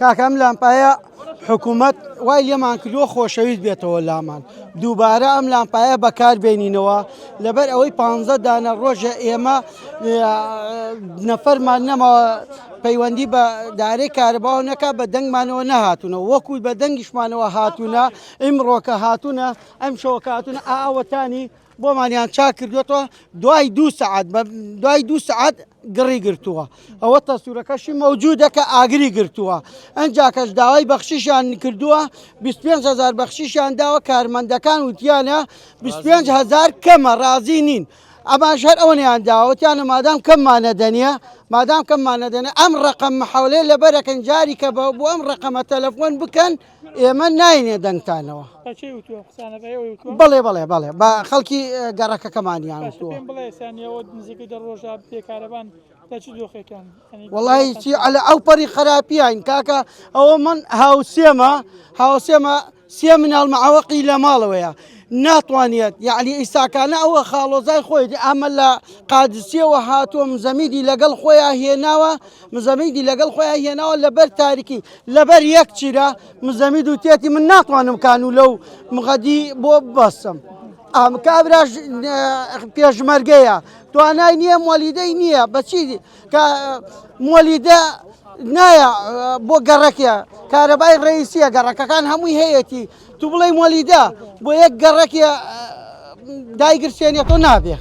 کاکەم لامپایە حکوومەت وای لێمان کردووە خۆشەویست بێتەوە لامان دووبارە ئەم لامپایە بەکاربێنینەوە لەبەر ئەوەی 15 دانە ڕۆژە ئێمە نەفەرمان نەماوە پەیوەندی بە دارەی کارەباو نەکا بە دەنگمانەوە نەهاتوونەوە وەکوی بە دەنگیشمانەوە هاتوونە ئیمڕۆکە هاتوونە ئەم شەوەکە هاتوونە ئاوەتانی بۆمانیان چاک کردوێتەوە دوای 2 سعات دوای 2 سعات گڕی گرتووە ئەوە تەسوورەکەشی مەوجودە کە ئاگری گرتووە ئەنجا کەش داوای بەخشیشیان کردووە 25,000 بەخشیشیان داوە کارمەندەکان وتیانە 25,000 کەمە ڕازی نین ئەماش هەر ئەوەیان داوەتیانە مادام کەممانە دەنیە مادام کەممانە دەنێ ئەم ڕقم محەولێ لەبەرەکەن جاری کە بۆ ئەم ڕقەمە تەلەفۆن بکەن ئێمە ناینێ دەنگتانەوە بڵێ بڵێ بڵێ بە خەڵکی گەڕەکەکەمانیان وتووە وڵی چی ئەلە ئەو پەری خراپیان کاکە ئەوە من هاوسێمە 3 مناڵ مەعەوەقی لە ماڵەوەیە ناتوانێت یعنی ئیساکانە ئەوە خاڵۆزای خۆی ئەمە لە قادسیەوە هاتووە مزەمیدی لەگەڵ خۆیان هێناوە مزەمیدی لەگەڵ خۆیان هێناوە لەبەر تاریکی لەبەر یەک چیرە مزەمید و تێتی من ناتوانم کان و لەو مغەدی بۆ ببەستم ئەم کابراش پێشمەرگەیە توانای نییە مۆلیدەی نییە بەچی مۆلیدە نایە بۆ گەڕەکە کارەبای ڕئیسیە گەڕەکەکان هەمووی هەیەی تو بڵێ مۆلیدە بۆ یەک گەڕەکە دایگرسێنێتەوە نابێ.